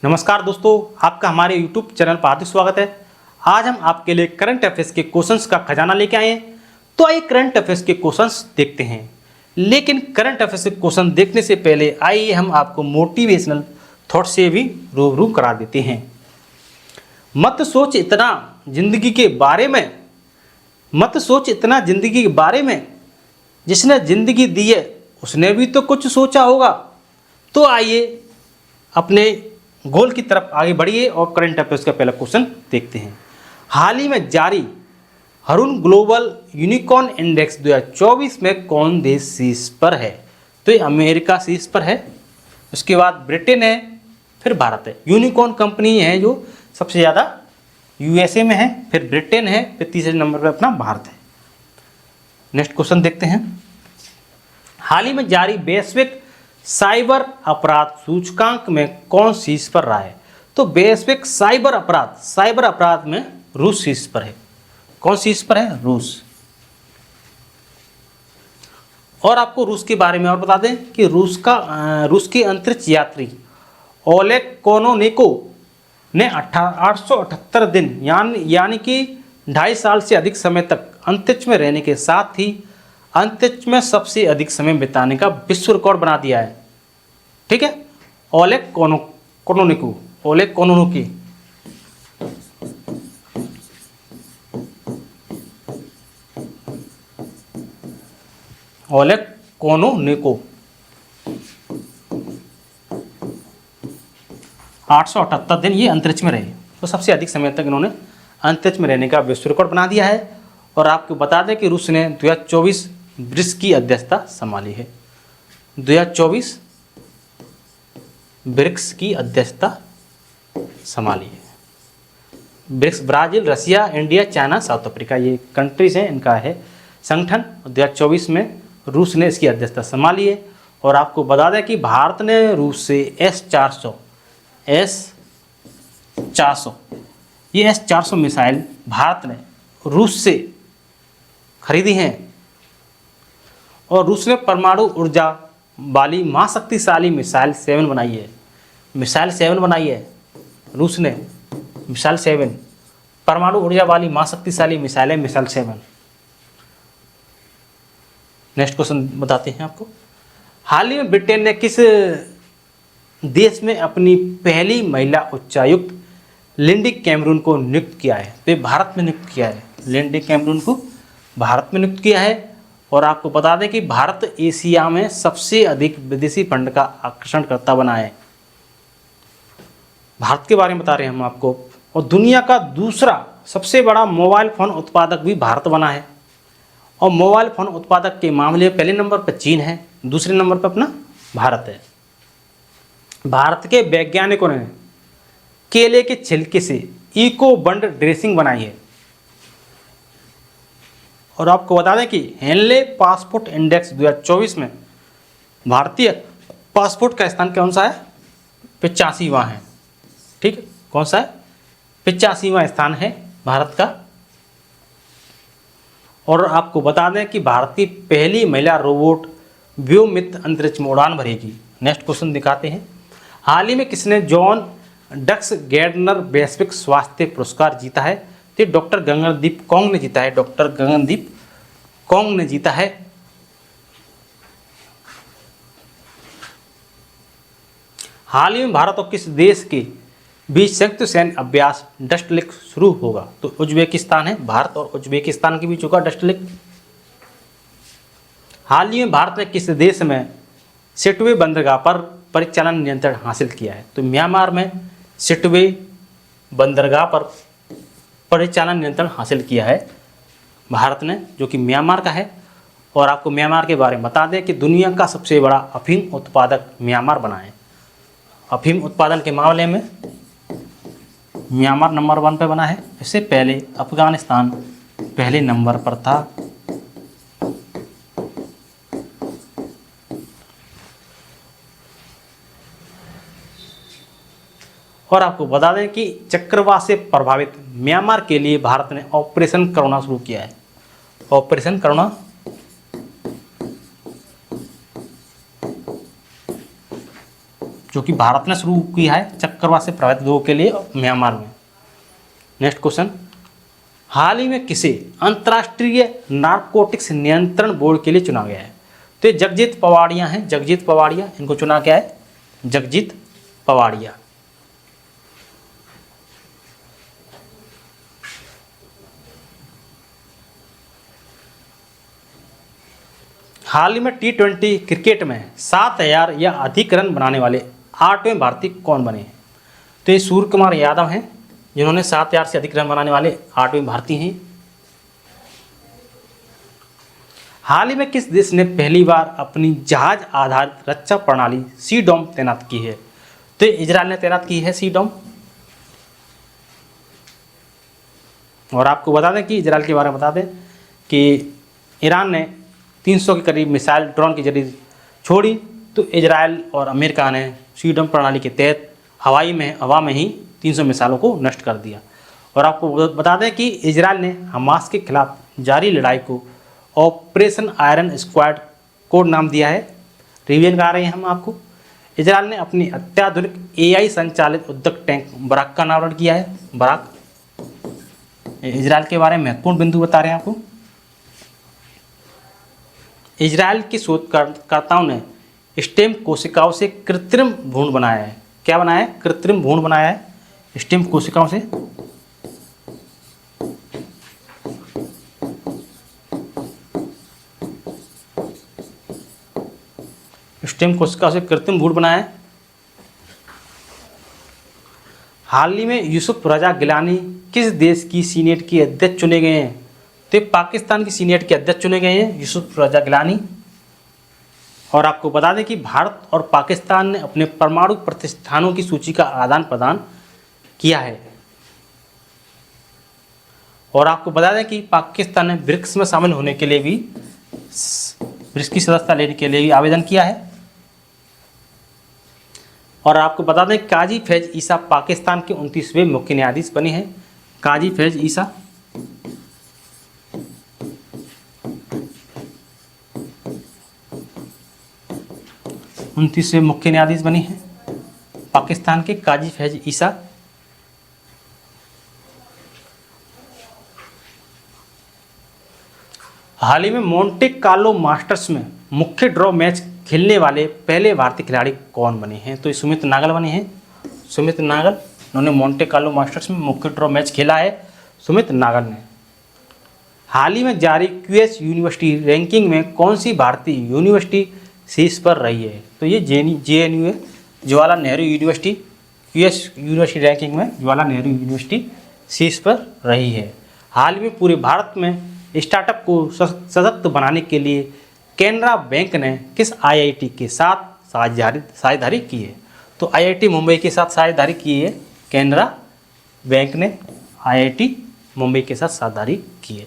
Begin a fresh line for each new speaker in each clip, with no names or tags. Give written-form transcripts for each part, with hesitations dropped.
नमस्कार दोस्तों, आपका हमारे YouTube चैनल पर हार्दिक स्वागत है। आज हम आपके लिए करंट अफेयर्स के क्वेश्चंस का खजाना लेके आए हैं। तो आइए करंट अफेयर्स के क्वेश्चंस देखते हैं। लेकिन करंट अफेयर्स के क्वेश्चन देखने से पहले आइए हम आपको मोटिवेशनल थॉट से भी रूबरू करा देते हैं। मत सोच इतना जिंदगी के बारे में, मत सोच इतना जिंदगी के बारे में, जिसने जिंदगी दी है उसने भी तो कुछ सोचा होगा। तो आइए अपने गोल की तरफ आगे बढ़िए और करंट अफेयर्स का पहला क्वेश्चन देखते हैं। हाल ही में जारी हरून ग्लोबल यूनिकॉर्न इंडेक्स 2024 में कौन देश शीर्ष पर है? तो ये अमेरिका शीर्ष पर है, उसके बाद ब्रिटेन है, फिर भारत है। यूनिकॉर्न कंपनी है जो सबसे ज़्यादा यूएसए में है, फिर ब्रिटेन है, फिर तीसरे नंबर पर अपना भारत है। नेक्स्ट क्वेश्चन देखते हैं। हाल ही में जारी वैश्विक साइबर अपराध सूचकांक में कौन शीर्ष पर रहा है? तो वैश्विक साइबर अपराध में रूस शीर्ष पर है। कौन शीर्ष पर है? रूस। और आपको रूस के बारे में और बता दें कि रूस के अंतरिक्ष यात्री ओलेग कोनोनेको ने 878 दिन यानी कि 2.5 साल से अधिक समय तक अंतरिक्ष में रहने के साथ ही अंतरिक्ष में सबसे अधिक समय बिताने का विश्व रिकॉर्ड बना दिया है। ठीक है, ओलेग कोनोनेको ओलेग कोनोनेको 878 दिन ये अंतरिक्ष में रहे, तो सबसे अधिक समय तक इन्होंने अंतरिक्ष में रहने का विश्व रिकॉर्ड बना दिया है। और आपको बता दें कि रूस ने 2024 ब्रिक्स की अध्यक्षता संभाली है। 2024 ब्रिक्स की अध्यक्षता संभाली है। ब्रिक्स ब्राज़ील, रसिया, इंडिया, चाइना, साउथ अफ्रीका, ये कंट्रीज हैं, इनका है संगठन। 2024 में रूस ने इसकी अध्यक्षता संभाली है। और आपको बता दें कि भारत ने रूस से S-400 ये S-400 मिसाइल भारत ने रूस से खरीदी हैं। और रूस ने परमाणु ऊर्जा वाली महाशक्तिशाली मिसाइल 7 बनाई है। रूस ने मिसाइल 7 परमाणु ऊर्जा वाली महाशक्तिशाली मिसाइल है, मिसाइल 7। नेक्स्ट क्वेश्चन बताते हैं आपको। हाल ही में ब्रिटेन ने किस देश में अपनी पहली महिला उच्चायुक्त लिंडी कैमरून को नियुक्त किया है? तो भारत में नियुक्त किया है। लिंडी कैमरून को भारत में नियुक्त किया है। और आपको बता दें कि भारत एशिया में सबसे अधिक विदेशी फंड का आकर्षणकर्ता बना है। भारत के बारे में बता रहे हैं हम आपको। और दुनिया का दूसरा सबसे बड़ा मोबाइल फ़ोन उत्पादक भी भारत बना है। और मोबाइल फ़ोन उत्पादक के मामले में पहले नंबर पर चीन है, दूसरे नंबर पर अपना भारत है। भारत के वैज्ञानिकों ने केले के छिलके से इको बंड ड्रेसिंग बनाई है। और आपको बता दें कि हेनले पासपोर्ट इंडेक्स 2024 में भारतीय पासपोर्ट का स्थान कौन सा है? 85वां है। ठीक है, कौन सा है? 85वां स्थान है भारत का। और आपको बता दें कि भारत की पहली महिला रोबोट व्योममित्र अंतरिक्ष में उड़ान भरेगी। नेक्स्ट क्वेश्चन दिखाते हैं। हाल ही में किसने जॉन डक्स गैर्डनर वैश्विक स्वास्थ्य पुरस्कार जीता है? तो डॉक्टर गगनदीप कौंग ने जीता है। डॉक्टर गगनदीप कौंग ने जीता है। हाल ही में भारत और किस देश के बीच संयुक्त सैन्य अभ्यास डस्टलिक शुरू होगा? तो उज्बेकिस्तान है। भारत और उज्बेकिस्तान के बीच होगा डस्टलिक। हाल ही में भारत ने किस देश में सिटवे बंदरगाह पर परिचालन नियंत्रण हासिल किया है? तो म्यांमार में सिटवे बंदरगाह पर परिचालन नियंत्रण हासिल किया है भारत ने, जो कि म्यांमार का है। और आपको म्यांमार के बारे में बता दें कि दुनिया का सबसे बड़ा अफीम उत्पादक म्यांमार बना है। अफीम उत्पादन के मामले में म्यांमार नंबर 1 पे बना है। इससे पहले अफगानिस्तान पहले नंबर पर था। और आपको बता दें कि चक्रवात से प्रभावित म्यांमार के लिए भारत ने ऑपरेशन करुणा शुरू किया है। ऑपरेशन करुणा जो कि भारत ने शुरू किया है चक्रवात से प्रभावित लोगों के लिए म्यांमार में। नेक्स्ट क्वेश्चन, हाल ही में किसे अंतर्राष्ट्रीय नारकोटिक्स नियंत्रण बोर्ड के लिए चुना गया है? तो ये जगजीत पवाड़िया हैं, जगजीत पवाड़िया, इनको चुना गया है जगजीत पवाड़िया। हाल ही में T20 क्रिकेट में 7,000 या अधिक रन बनाने वाले 8वें भारतीय कौन बने हैं? तो ये सूर्य कुमार यादव हैं, जिन्होंने 7,000 से अधिक रन बनाने वाले 8वें भारतीय हैं। हाल ही में किस देश ने पहली बार अपनी जहाज आधारित रक्षा प्रणाली सी-डॉम तैनात की है? तो इजराइल ने तैनात की है सी-डॉम। और आपको बता दें कि इजराइल के बारे में बता दें कि ईरान ने 300 के करीब मिसाइल ड्रोन के जरिए छोड़ी, तो इजराइल और अमेरिका ने सी-डॉम प्रणाली के तहत हवा में ही 300 मिसाइलों को नष्ट कर दिया। और आपको बता दें कि इजराइल ने हमास के खिलाफ जारी लड़ाई को ऑपरेशन आयरन स्क्वाड कोड नाम दिया है। रिवीजन करा रहे हैं हम आपको। इजराइल ने अपनी अत्याधुनिक AI संचालित युद्धक टैंक बराक का अनावरण किया है। बराक इजराइल के बारे में महत्वपूर्ण बिंदु बता रहे हैं आपको। इजराइल के शोधकर्ताओं ने स्टेम कोशिकाओं से कृत्रिम भ्रूण बनाया है। क्या बनाया है? कृत्रिम भ्रूण बनाया है स्टेम कोशिकाओं से। स्टेम कोशिकाओं से कृत्रिम भ्रूण बनाया है। हाल ही में यूसुफ रजा गिलानी किस देश की सीनेट के अध्यक्ष चुने गए हैं? तो पाकिस्तान की सीनेट के अध्यक्ष चुने गए हैं यूसुफ रजा गिलानी। और आपको बता दें कि भारत और पाकिस्तान ने अपने परमाणु प्रतिष्ठानों की सूची का आदान प्रदान किया है। और आपको बता दें कि पाकिस्तान ने ब्रिक्स में शामिल होने के लिए भी, ब्रिक्स की सदस्यता लेने के लिए भी आवेदन किया है। और आपको बता दें काजी फैज ईसा पाकिस्तान के 29वें मुख्य न्यायाधीश बने हैं। काजी फैज ईसा 29वें मुख्य न्यायाधीश बने हैं पाकिस्तान के काजी फैज ईसा। हाल ही में मोंटे कार्लो मास्टर्स में मुख्य ड्रॉ मैच खेलने वाले पहले भारतीय खिलाड़ी कौन बने हैं? तो सुमित नागल बने हैं। सुमित नागल, उन्होंने मोंटे कार्लो मास्टर्स में मुख्य ड्रॉ मैच खेला है सुमित नागल ने। हाल ही में जारी QS यूनिवर्सिटी रैंकिंग में कौन सी भारतीय यूनिवर्सिटी शीर्ष पर रही है? तो ये JNU है, Jawaharlal Nehru university. QS university ranking में जवाहरलाल नेहरू यूनिवर्सिटी शीर्ष पर रही है। हाल में पूरे भारत में स्टार्टअप को सशक्त बनाने के लिए कैनरा बैंक ने किस IIT के साथ साझेदारी की है? तो IIT मुंबई के साथ साझेदारी की है कैनरा बैंक ने, IIT मुंबई के साथ साझेदारी की है।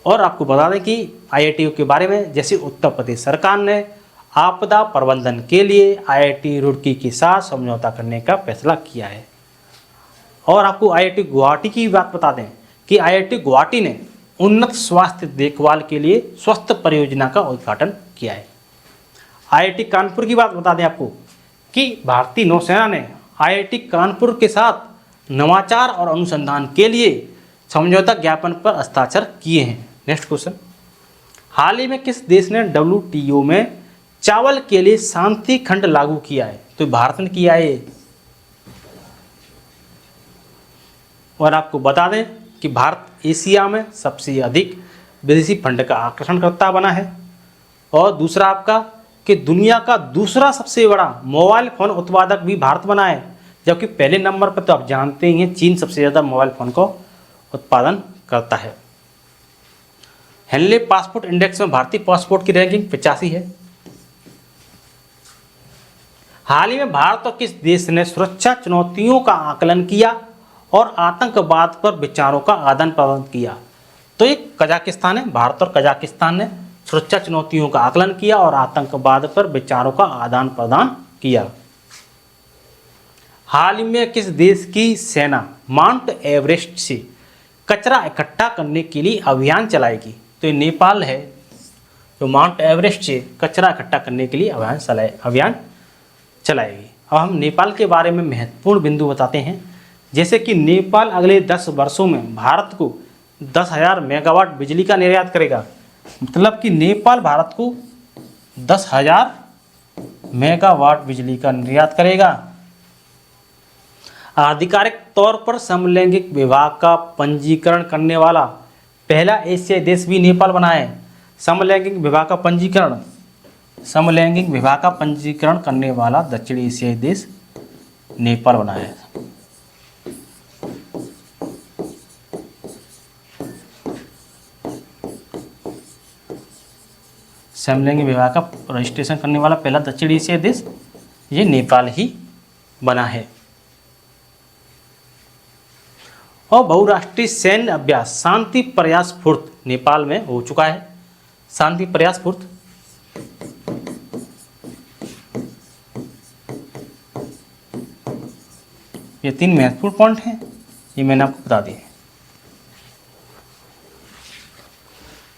और आपको बता दें कि IIT के बारे में, जैसे उत्तर प्रदेश सरकार ने आपदा प्रबंधन के लिए IIT रुड़की के साथ समझौता करने का फैसला किया है। और आपको IIT गुवाहाटी की बात बता दें कि IIT गुवाहाटी ने उन्नत स्वास्थ्य देखभाल के लिए स्वस्थ परियोजना का उद्घाटन किया है। IIT कानपुर की बात बता दें आपको कि भारतीय नौसेना ने IIT कानपुर के साथ नवाचार और अनुसंधान के लिए समझौता ज्ञापन पर हस्ताक्षर किए हैं। नेक्स्ट क्वेश्चन, हाल ही में किस देश ने WTO में चावल के लिए शांति खंड लागू किया है? तो भारत ने किया है। और आपको बता दें कि भारत एशिया में सबसे अधिक विदेशी फंड का आकर्षणकर्ता बना है। और दूसरा आपका कि दुनिया का दूसरा सबसे बड़ा मोबाइल फ़ोन उत्पादक भी भारत बना है, जबकि पहले नंबर पर तो आप जानते ही हैं चीन सबसे ज़्यादा मोबाइल फ़ोन को उत्पादन करता है। हेनले पासपोर्ट इंडेक्स में भारतीय पासपोर्ट की रैंकिंग 85 है। हाल ही में भारत और किस देश ने सुरक्षा चुनौतियों का आकलन किया और आतंकवाद पर विचारों का आदान प्रदान किया? तो ये कजाकिस्तान है। भारत और कजाकिस्तान ने सुरक्षा चुनौतियों का आकलन किया और आतंकवाद पर विचारों का आदान प्रदान किया। हाल ही में किस देश की सेना माउंट एवरेस्ट से कचरा इकट्ठा करने के लिए अभियान चलाएगी? तो ये नेपाल है जो माउंट एवरेस्ट से कचरा इकट्ठा करने के लिए अभियान चलाएगी। अब हम नेपाल के बारे में महत्वपूर्ण बिंदु बताते हैं, जैसे कि नेपाल अगले 10 वर्षों में भारत को 10,000 मेगावाट बिजली का निर्यात करेगा। मतलब कि नेपाल भारत को 10,000 मेगावाट बिजली का निर्यात करेगा। आधिकारिक तौर पर समलैंगिक विवाह का पंजीकरण करने वाला पहला एशियाई देश भी नेपाल बना है। समलैंगिक विवाह का पंजीकरण करने वाला दक्षिण एशियाई देश नेपाल बना है। समलैंगिक विवाह का रजिस्ट्रेशन करने वाला पहला दक्षिण एशियाई देश ये नेपाल ही बना है। और बहुराष्ट्रीय सैन्य अभ्यास शांति प्रयास फुर्त नेपाल में हो चुका है। शांति प्रयास फुर्त ये 3 महत्वपूर्ण पॉइंट हैं, ये मैंने आपको बता दिए।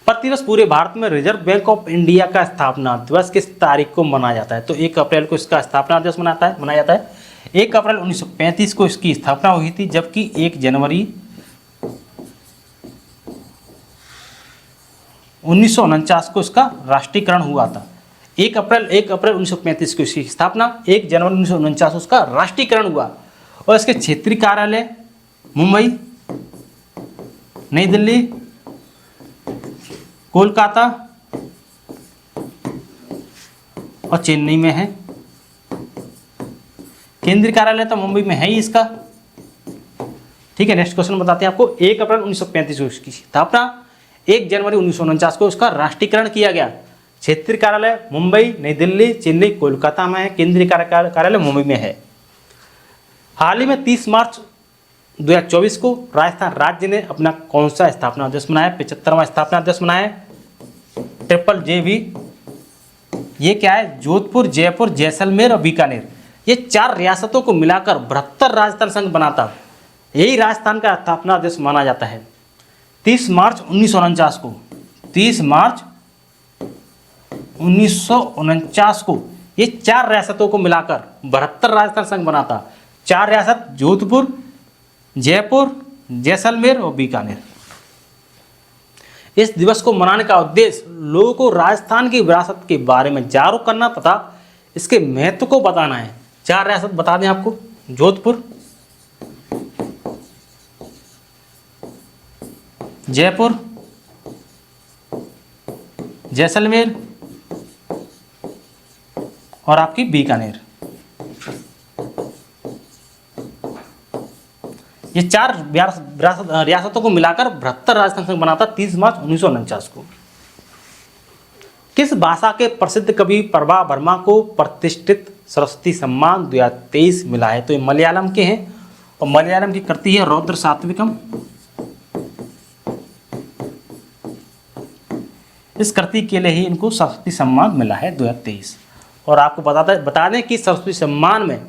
प्रतिवर्ष पूरे भारत में रिजर्व बैंक ऑफ इंडिया का स्थापना दिवस किस तारीख को मनाया जाता है? तो 1 अप्रैल को इसका स्थापना दिवस मनाया जाता है। 1 अप्रैल 1935 को इसकी स्थापना हुई थी, जबकि 1 जनवरी 1949 को इसका राष्ट्रीयकरण हुआ था। 1 अप्रैल 1935 को इसकी स्थापना, 1 जनवरी 1949 को उसका राष्ट्रीयकरण हुआ। और इसके क्षेत्रीय कार्यालय मुंबई, नई दिल्ली, कोलकाता और चेन्नई में है। केंद्रीय कार्यालय तो मुंबई में है ही इसका। ठीक है, नेक्स्ट क्वेश्चन बताते हैं आपको। 1 अप्रैल 1935 को इसकी स्थापना, 1 जनवरी 1949 को इसका राष्ट्रीयकरण किया गया। क्षेत्रीय कार्यालय मुंबई, नई दिल्ली, चेन्नई, कोलकाता में है। केंद्रीय कार्यालय मुंबई में है। हाल ही में 30 मार्च 2024 को राजस्थान राज्य ने अपना कौन सा स्थापना दिवस मनाया? 75वां स्थापना दिवस मनाया। ट्रिपल JB, ये क्या है? जोधपुर, जयपुर, जैसलमेर और बीकानेर, ये 4 रियासतों को मिलाकर 72 राजस्थान संघ बनाता। यही राजस्थान का स्थापना दिवस माना जाता है। 30 मार्च 1949 को, 30 मार्च 1949 को ये 4 रियासतों को मिलाकर 72 राजस्थान संघ बनाता। 4 रियासत जोधपुर, जयपुर, जैसलमेर और बीकानेर। इस दिवस को मनाने का उद्देश्य लोगों को राजस्थान की विरासत के बारे में जागरूक करना तथा इसके महत्व को बताना है। 4 रियासत बता दें आपको: जोधपुर, जयपुर, जैसलमेर और आपकी बीकानेर। ये 4 रियासतों को मिलाकर 72 राजस्थान संघ बनाता 30 मार्च 1949 को। किस भाषा के प्रसिद्ध कवि प्रभा वर्मा को प्रतिष्ठित सरस्वती सम्मान 2023 मिला है? तो ये मलयालम के हैं और मलयालम की कृति है रौद्र सात्विकम। इस कृति के लिए ही इनको सरस्वती सम्मान मिला है 2023। और आपको बता दें कि सरस्वती सम्मान में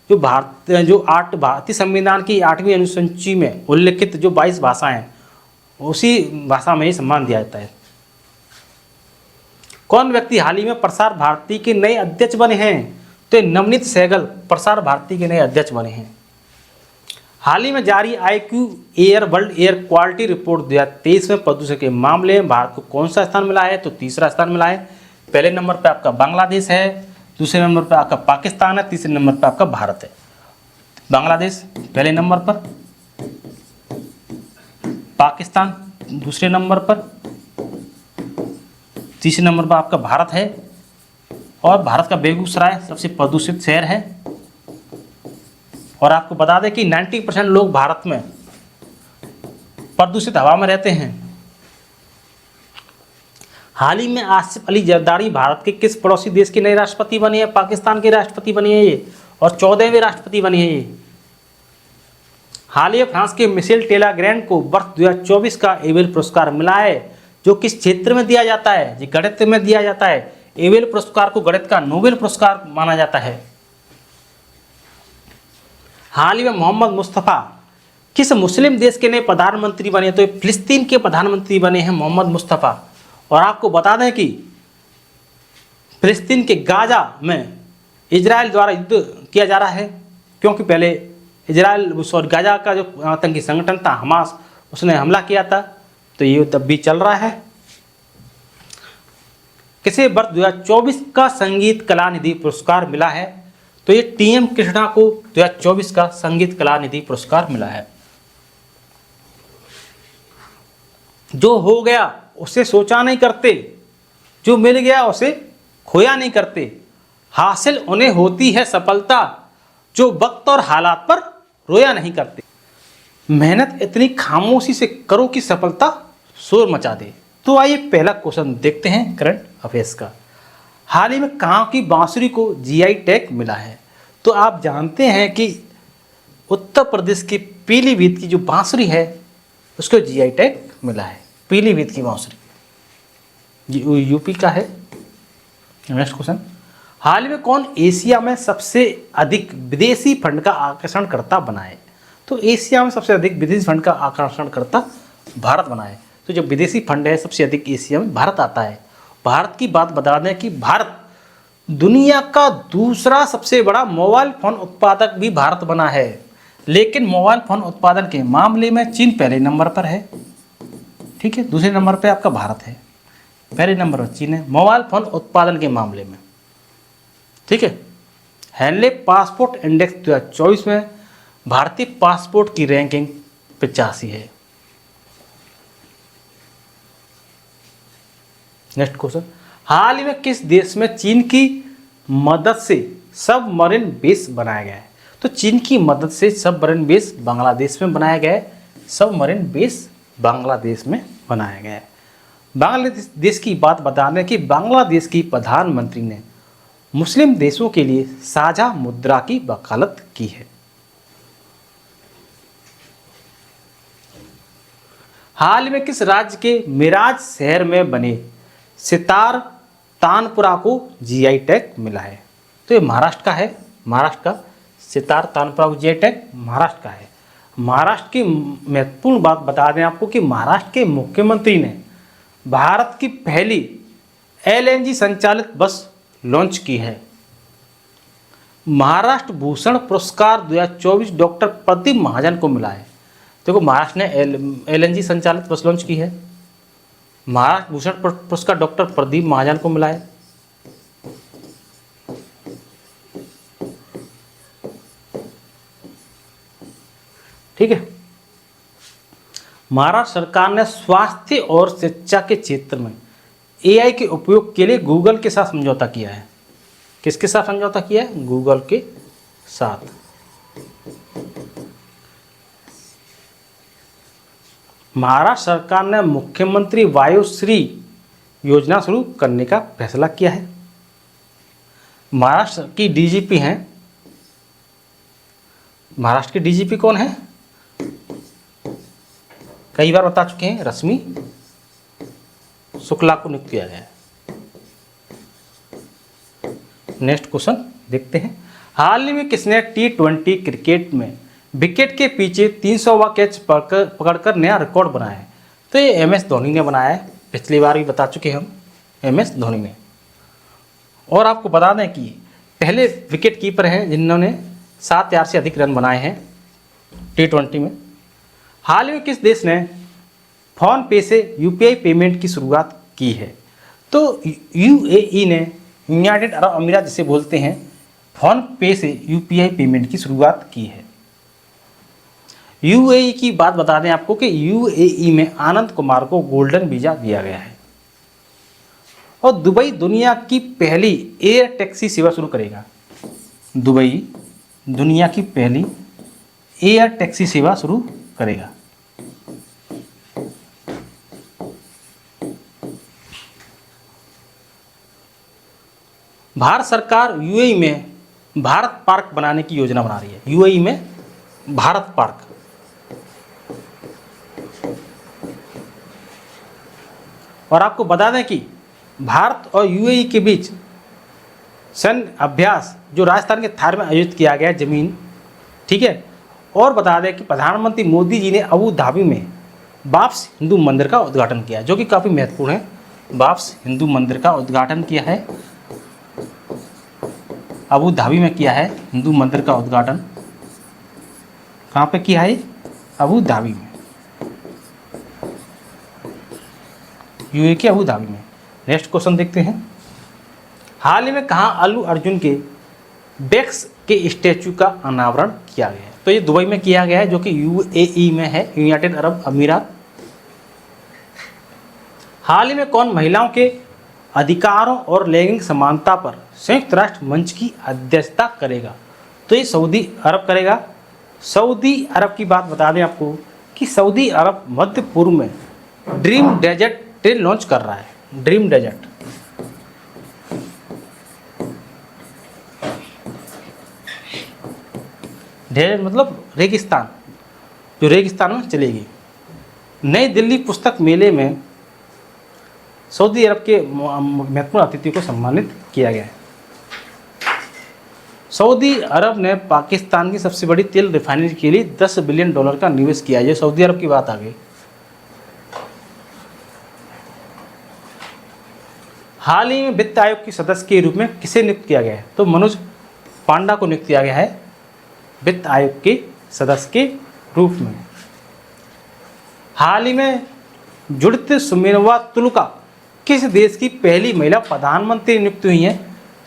जो भारतीय संविधान की 8वीं अनुसूची में उल्लिखित जो 22 भाषाएं हैं, उसी भाषा में ही सम्मान दिया जाता है। कौन व्यक्ति हाल ही में प्रसार भारती के नए अध्यक्ष बने हैं? तो नवनीत सहगल प्रसार भारती के नए अध्यक्ष बने हैं। हाल ही में जारी IQ air world air quality report 2023 में प्रदूषण के मामले में भारत को कौन सा स्थान मिला है? तो 3रा स्थान मिला है। पहले नंबर पर आपका बांग्लादेश है, दूसरे नंबर पर आपका पाकिस्तान है, तीसरे नंबर पर आपका भारत है। बांग्लादेश पहले नंबर पर, पाकिस्तान दूसरे नंबर पर, तीसरे नंबर पर आपका भारत है। और भारत का बेगूसराय सबसे प्रदूषित शहर है। और आपको बता दें कि 90% लोग भारत में प्रदूषित हवा में रहते हैं। हाल ही में आसिफ अली जरदारी भारत के किस पड़ोसी देश के नए राष्ट्रपति बने हैं? पाकिस्तान के राष्ट्रपति बने हैं ये, और 14वें राष्ट्रपति बने हैं ये। हाल ही में फ्रांस के मिशेल टेलाग्रैंड को वर्ष 2024 का एबेल पुरस्कार मिला है, जो किस क्षेत्र में दिया जाता है? जी गणित में दिया जाता है। एबेल पुरस्कार को गणित का नोबेल पुरस्कार माना जाता है। हाल ही में मोहम्मद मुस्तफ़ा किस मुस्लिम देश के नए प्रधानमंत्री बने? तो फिलिस्तीन के प्रधानमंत्री बने हैं मोहम्मद मुस्तफ़ा। और आपको बता दें कि फिलिस्तीन के गाजा में इजराइल द्वारा युद्ध किया जा रहा है, क्योंकि पहले इजराइल सॉरी गाजा का जो आतंकी संगठन था हमास, उसने हमला किया था, तो ये तब भी चल रहा है। किसे वर्ष 2024 का संगीत कला निधि पुरस्कार मिला है? तो ये टीएम कृष्णा को 2024 का संगीत कला निधि पुरस्कार मिला है। जो हो गया उसे सोचा नहीं करते, जो मिल गया उसे खोया नहीं करते, हासिल उन्हें होती है सफलता, जो वक्त और हालात पर रोया नहीं करते। मेहनत इतनी खामोशी से करो कि सफलता शोर मचा दे। तो आइए पहला क्वेश्चन देखते हैं करंट अफेयर्स का। हाल ही में कहाँ की बांसुरी को जीआई टैग मिला है? तो आप जानते हैं कि उत्तर प्रदेश की पीलीभीत की जो बांसुरी है उसको जीआई टैग मिला है। पीलीभीत की बांसुरी यूपी का है। नेक्स्ट क्वेश्चन, हाल ही में कौन एशिया में सबसे अधिक विदेशी फंड का आकर्षणकर्ता बना है? तो एशिया में सबसे अधिक विदेशी फंड का आकर्षणकर्ता भारत बना है। तो जो विदेशी फंड है सबसे अधिक एशिया में भारत आता है। भारत की बात बता दें कि भारत दुनिया का दूसरा सबसे बड़ा मोबाइल फोन उत्पादक भी भारत बना है, लेकिन मोबाइल फोन उत्पादन के मामले में चीन पहले नंबर पर है। ठीक है, दूसरे नंबर पर आपका भारत है, पहले नंबर पर चीन है मोबाइल फोन उत्पादन के मामले में। ठीक है, हैंडले पासपोर्ट इंडेक्स 2024 में भारतीय पासपोर्ट की रैंकिंग 85 है। नेक्स्ट क्वेश्चन, हाल ही में किस देश में चीन की मदद से सबमरीन बेस बनाया गया है? तो चीन की मदद से सबमरीन बेस बांग्लादेश में बनाया गया है। सबमरीन बेस बांग्लादेश में बनाया गया है। बांग्लादेश की बात बता दें कि बांग्लादेश की प्रधानमंत्री ने मुस्लिम देशों के लिए साझा मुद्रा की वकालत की है। हाल में किस राज्य के मिराज शहर में बने सितार तानपुरा को जीआई टैग मिला है? तो ये महाराष्ट्र का है। महाराष्ट्र का सितार तानपुरा को जीआई टैग महाराष्ट्र का है। महाराष्ट्र की महत्वपूर्ण बात बता दें आपको कि महाराष्ट्र के मुख्यमंत्री ने भारत की पहली एलएनजी संचालित बस लॉन्च की है। महाराष्ट्र भूषण पुरस्कार 2024 डॉक्टर प्रदीप महाजन को मिला है। देखो, महाराष्ट्र ने एलएनजी संचालित बस लॉन्च की है। महाराष्ट्र भूषण पुरस्कार डॉक्टर प्रदीप महाजन को मिला है। ठीक है, महाराष्ट्र सरकार ने स्वास्थ्य और शिक्षा के क्षेत्र में एआई के उपयोग के लिए गूगल के साथ समझौता किया है। किसके साथ समझौता किया है? गूगल के साथ। महाराष्ट्र सरकार ने मुख्यमंत्री वायुश्री योजना शुरू करने का फैसला किया है। महाराष्ट्र की डीजीपी हैं, महाराष्ट्र की डीजीपी कौन है? कई बार बता चुके हैं, रश्मि शुक्ला को नियुक्त किया गया है। नेक्स्ट क्वेश्चन देखते हैं, हाल ही में किसने T20 क्रिकेट में विकेट के पीछे 300वां कैच पकड़कर नया रिकॉर्ड बनाया है? तो ये MS धोनी ने बनाया है। पिछली बार भी बता चुके हम, MS धोनी ने। और आपको बता दें कि पहले विकेट कीपर हैं जिन्होंने 7,000 से अधिक रन बनाए हैं T20 में। हाल ही में किस देश ने फोन पे से यूपीआई पेमेंट की शुरुआत की है? तो UAE ने, यूनाइटेड अरब अमीरात जिसे बोलते हैं, फोन पे से यूपीआई पेमेंट की शुरुआत की है। UAE की बात बता दें आपको कि UAE में आनंद कुमार को गोल्डन वीज़ा दिया गया है। और दुबई दुनिया की पहली एयर टैक्सी सेवा शुरू करेगा। दुबई दुनिया की पहली एयर टैक्सी सेवा शुरू करेगा। भारत सरकार UAE में भारत पार्क बनाने की योजना बना रही है। UAE में भारत पार्क। और आपको बता दें कि भारत और UAE के बीच सैन्य अभ्यास जो राजस्थान के थार में आयोजित किया गया जमीन, ठीक है। और बता दें कि प्रधानमंत्री मोदी जी ने अबू धाबी में बाब्स हिंदू मंदिर का उद्घाटन किया, जो कि काफ़ी महत्वपूर्ण है। बाब्स हिंदू मंदिर का उद्घाटन किया है। अबू धाबी में किया है हिंदू मंदिर का उद्घाटन। कहाँ पे किया है? अबू धाबी में, यूएई के अबू धाबी में। नेक्स्ट क्वेश्चन देखते हैं। हाल ही में कहाँ अल्लू अर्जुन के बेक्स के स्टैचू का अनावरण किया गया है? तो ये दुबई में किया गया है, जो कि यूएई में है, यूनाइटेड अरब अमीरात। हाल ही में कौन महिलाओं के अधिकारों और लैंगिक समानता पर संयुक्त राष्ट्र मंच की अध्यक्षता करेगा? तो ये सऊदी अरब करेगा। सऊदी अरब की बात बता दें आपको कि सऊदी अरब मध्य पूर्व में ड्रीम डेजर्ट ट्रेन लॉन्च कर रहा है। ड्रीम डेजर्ट, डेजर्ट मतलब रेगिस्तान, जो रेगिस्तान में चलेगी। नई दिल्ली पुस्तक मेले में सऊदी अरब के महत्वपूर्ण अतिथि को सम्मानित किया गया है। सऊदी अरब ने पाकिस्तान की सबसे बड़ी तेल रिफाइनरी के लिए $10 बिलियन का निवेश किया है। ये सऊदी अरब की बात आ गई। हाल ही में वित्त आयोग के सदस्य के रूप में किसे नियुक्त किया गया है? तो मनोज पांडा को नियुक्त किया गया है वित्त आयोग के सदस्य के रूप में। हाल ही में जुड़ित सुमेनवा तुलका किस देश की पहली महिला प्रधानमंत्री नियुक्त हुई हैं?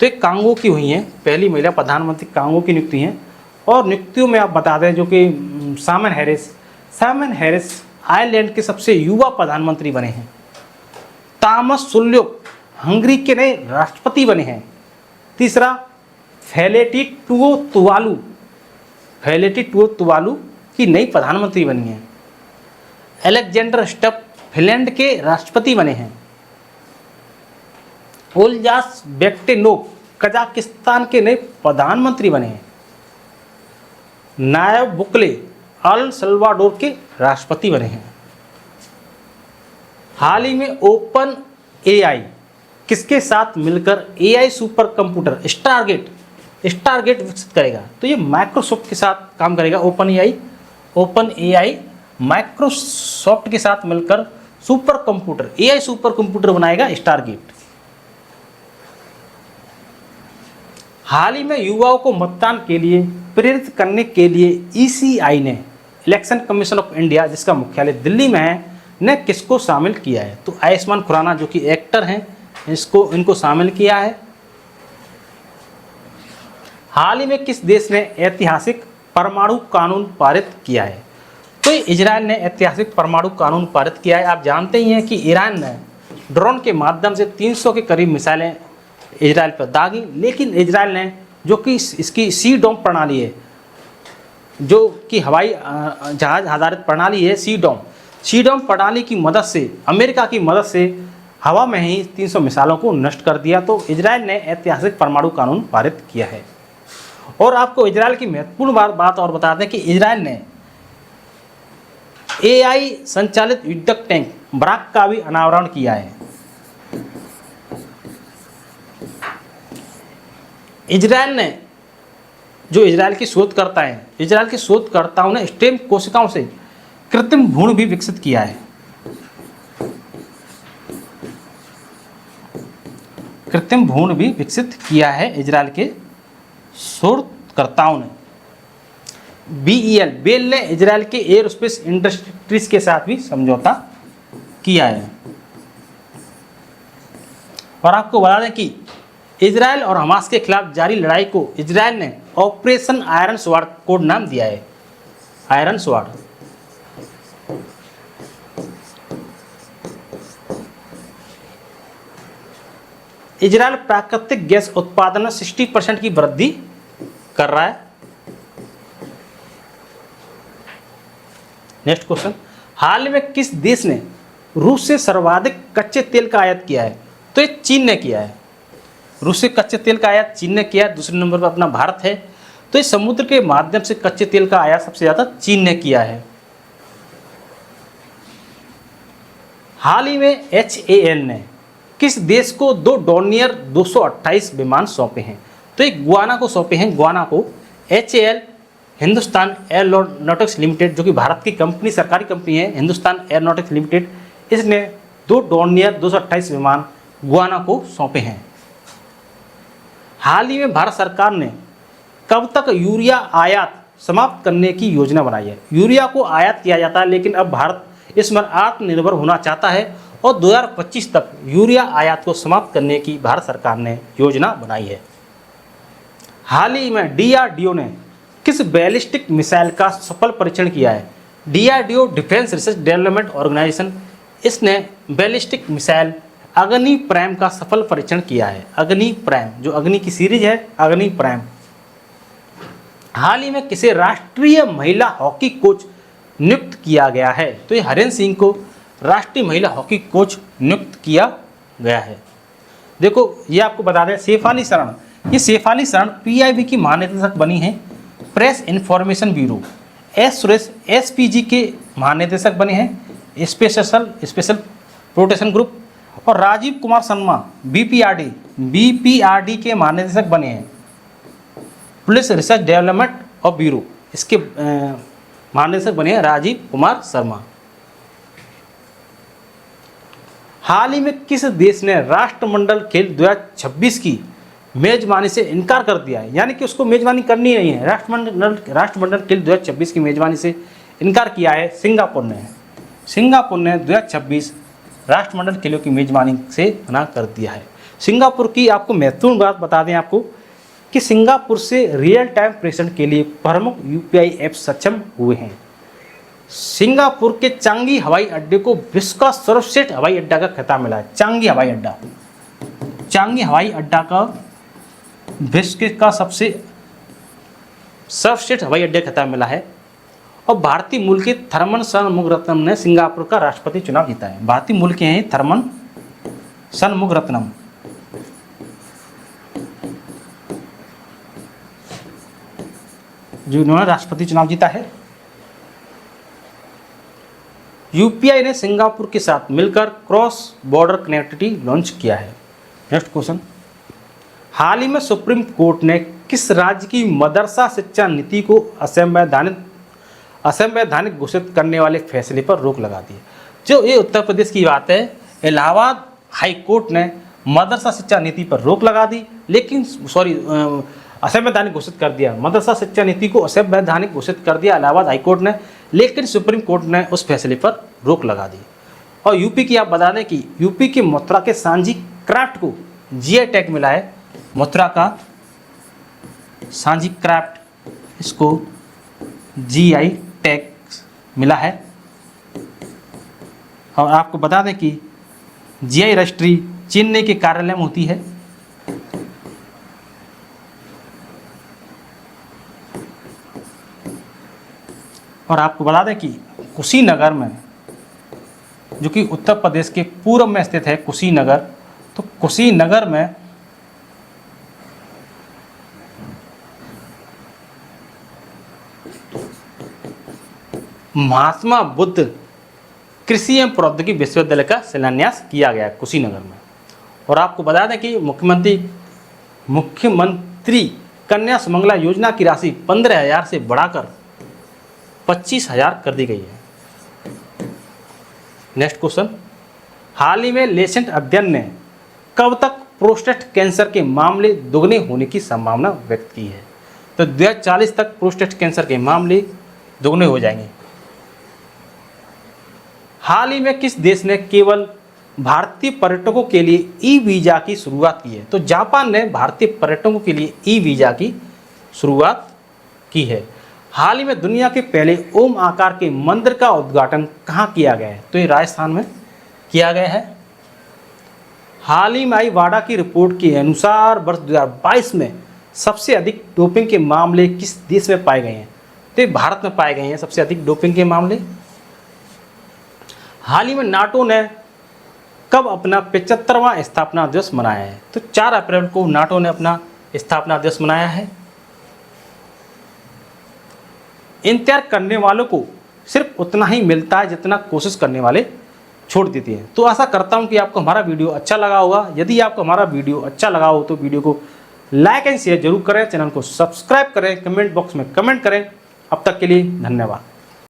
तो एक कांगो की हुई हैं, पहली महिला प्रधानमंत्री कांगो की नियुक्ति हैं। और नियुक्तियों में आप बता दें जो कि साइमन हैरिस आयरलैंड के सबसे युवा प्रधानमंत्री बने हैं। तामस सुल्योक हंगरी के नए राष्ट्रपति बने हैं। तीसरा, फेलेटी टुवालू की नई प्रधानमंत्री बनी है। अलेक्जेंडर स्टप फिनलैंड के राष्ट्रपति बने हैं। ओल्जास बेक्टेनोव कजाकिस्तान के नए प्रधानमंत्री बने हैं। नायब बुकले अल सल्वाडोर के राष्ट्रपति बने हैं। हाल ही में ओपन एआई किसके साथ मिलकर एआई सुपर कंप्यूटर स्टारगेट विकसित करेगा? तो ये माइक्रोसॉफ्ट के साथ काम करेगा। ओपन एआई माइक्रोसॉफ्ट के साथ मिलकर एआई सुपर कंप्यूटर बनाएगा स्टारगेट। हाल ही में युवाओं को मतदान के लिए प्रेरित करने के लिए ईसीआई ने, इलेक्शन कमीशन ऑफ इंडिया जिसका मुख्यालय दिल्ली में है, ने किसको शामिल किया है? तो आयुष्मान खुराना जो कि एक्टर हैं, इनको शामिल किया है। हाल ही में किस देश ने ऐतिहासिक परमाणु कानून पारित किया है? तो इजराइल ने ऐतिहासिक परमाणु कानून पारित किया है। आप जानते ही हैं कि ईरान ने ड्रोन के माध्यम से 300 के करीब मिसाइलें इजराइल पर दागी, लेकिन इजराइल ने जो कि इसकी सी डोम प्रणाली है, जो कि हवाई जहाज आधारित प्रणाली है, सी डोम प्रणाली की मदद से, अमेरिका की मदद से हवा में ही 300 मिसाइलों को नष्ट कर दिया। तो इजराइल ने ऐतिहासिक परमाणु कानून पारित किया है। और आपको इजराइल की महत्वपूर्ण बात और बता दें कि इजराइल ने एआई संचालित युद्धक टैंक बराक का भी अनावरण किया है। इजराइल ने, जो इजराइल के शोधकर्ताओं ने स्टेम कोशिकाओं से कृत्रिम भ्रूण भी विकसित किया है। इजराइल के शोधकर्ताओं ने। बेल ने इजराइल के एयरोस्पेस इंडस्ट्रीज के साथ भी समझौता किया है। और आपको बता दें कि इजराइल और हमास के खिलाफ जारी लड़ाई को इजराइल ने ऑपरेशन आयरन स्वॉर्ड कोड नाम दिया है। Iron sword. इजराइल प्राकृतिक गैस उत्पादन में 60% की वृद्धि कर रहा है। नेक्स्ट क्वेश्चन, हाल में किस देश ने रूस से सर्वाधिक कच्चे तेल का आयात किया है? तो ये चीन ने किया है। रूस से कच्चे तेल का आयात चीन ने किया है। दूसरे नंबर पर अपना भारत है। तो इस समुद्र के माध्यम से कच्चे तेल का आयात सबसे ज्यादा चीन ने किया है। हाल ही में HAL ने किस देश को 2 डॉर्नियर 228 विमान सौंपे हैं? तो एक गुआना को सौंपे हैं। गुआना को HAL हिंदुस्तान एयरोनॉटिक्स लिमिटेड, जो कि भारत की कंपनी, सरकारी कंपनी है हिंदुस्तान एयरोनॉटिक्स लिमिटेड, इसने 2 डॉर्नियर 228 विमान गुआना को सौंपे हैं। हाल ही में भारत सरकार ने कब तक यूरिया आयात समाप्त करने की योजना बनाई है? यूरिया को आयात किया जाता है, लेकिन अब भारत इसमें आत्मनिर्भर होना चाहता है और 2025 तक यूरिया आयात को समाप्त करने की भारत सरकार ने योजना बनाई है। हाल ही में DRDO ने किस बैलिस्टिक मिसाइल का सफल परीक्षण किया है? DRDO defence research development organisation, इसने बैलिस्टिक मिसाइल अग्नि प्राइम का सफल परीक्षण किया है। अग्नि प्राइम, जो अग्नि की सीरीज है, अग्नि प्राइम। हाल ही में किसे राष्ट्रीय महिला हॉकी कोच नियुक्त किया गया है? तो ये हरेंद्र सिंह को राष्ट्रीय महिला हॉकी कोच नियुक्त किया गया है। देखो, ये आपको बता दें, शेफाली शरण, ये शेफाली शरण PIB की महानिदेशक बनी है, press information bureau. Suresh SPG के महानिदेशक बने हैं, स्पेशल प्रोटेक्शन ग्रुप। और राजीव कुमार शर्मा BPRD के महानिदेशक बने हैं, पुलिस रिसर्च डेवलपमेंट और ब्यूरो। इसके महानिदेशक बने हैं राजीव कुमार शर्मा। हाल ही में किस देश ने राष्ट्रमंडल खेल 2026 की मेजबानी से इनकार कर दिया है? यानी कि उसको मेजबानी करनी नहीं है, राष्ट्रमंडल खेल 2026 की मेजबानी से इनकार किया है सिंगापुर ने। सिंगापुर ने 2026 राष्ट्रमंडल खेलों की मेजबानी से मना कर दिया है। सिंगापुर की आपको महत्वपूर्ण बात बता दें आपको कि सिंगापुर से रियल टाइम प्रेषण के लिए प्रमुख UPI ऐप सक्षम हुए हैं। सिंगापुर के चांगी हवाई अड्डे को विश्व का सर्वश्रेष्ठ हवाई अड्डा का खिताब मिला है। चांगी हवाई अड्डा का विश्व का सबसे सर्वश्रेष्ठ हवाई अड्डे का खिताब मिला है। और भारतीय मूल के थर्मन षणमुगरत्नम ने सिंगापुर का राष्ट्रपति चुनाव जीता है। भारतीय मूल के हैं थर्मन षणमुगरत्नम, जिन्होंने राष्ट्रपति चुनाव जीता है। UPI ने सिंगापुर के साथ मिलकर क्रॉस बॉर्डर कनेक्टिविटी लॉन्च किया है। नेक्स्ट क्वेश्चन, हाल ही में सुप्रीम कोर्ट ने किस राज्य की मदरसा शिक्षा नीति को असंवैधानिक घोषित करने वाले फैसले पर रोक लगा दी? जो ये उत्तर प्रदेश की बात है। इलाहाबाद हाई कोर्ट ने मदरसा शिक्षा नीति पर रोक लगा दी, लेकिन असंवैधानिक घोषित कर दिया। मदरसा शिक्षा नीति को असंवैधानिक घोषित कर दिया इलाहाबाद हाई कोर्ट ने, लेकिन सुप्रीम कोर्ट ने उस फैसले पर रोक लगा दी। और यूपी की आप बता दें कि यूपी के मथुरा के सांझी क्राफ्ट को GI टैग मिला है। मथुरा का सांझी क्राफ्ट, इसको GI टैग मिला है। और आपको बता दें कि GI रजिस्ट्री चेन्नई के कार्यालय में होती है। और आपको बता दें कि कुशीनगर में, जो कि उत्तर प्रदेश के पूर्व में स्थित है कुशीनगर, तो कुशीनगर में महात्मा बुद्ध कृषि एवं प्रौद्योगिकी विश्वविद्यालय का शिलान्यास किया गया कुशीनगर में। और आपको बता दें कि मुख्यमंत्री कन्या सुमंगला योजना की राशि 15,000 से बढ़ाकर 25,000 कर दी गई है। नेक्स्ट क्वेश्चन, हाल ही में लेसेंट अध्ययन ने कब तक प्रोस्टेट कैंसर के मामले दोगुने होने की संभावना व्यक्त की है? तो 2040 तक प्रोस्टेट कैंसर के मामले दोगुने हो जाएंगे। हाल ही में किस देश ने केवल भारतीय पर्यटकों के लिए ई-वीज़ा की शुरुआत की है? तो जापान ने भारतीय पर्यटकों के लिए ई-वीज़ा की शुरुआत की है। हाल ही में दुनिया के पहले ओम आकार के मंदिर का उद्घाटन कहाँ किया गया है? तो ये राजस्थान में किया गया है। हाल ही में आई वाडा की रिपोर्ट के अनुसार वर्ष 2022 में सबसे अधिक डोपिंग के मामले किस देश में पाए गए हैं? तो ये भारत में पाए गए हैं सबसे अधिक डोपिंग के मामले। हाल ही में नाटो ने कब अपना 75वां स्थापना दिवस मनाया है? तो 4 अप्रैल को नाटो ने अपना स्थापना दिवस मनाया है। इंतजार करने वालों को सिर्फ उतना ही मिलता है जितना कोशिश करने वाले छोड़ देते हैं। तो आशा करता हूं कि आपको हमारा वीडियो अच्छा लगा होगा। यदि आपको हमारा वीडियो अच्छा लगा हो तो वीडियो को लाइक एंड शेयर जरूर करें, चैनल को सब्सक्राइब करें, कमेंट बॉक्स में कमेंट करें। अब तक के लिए धन्यवाद।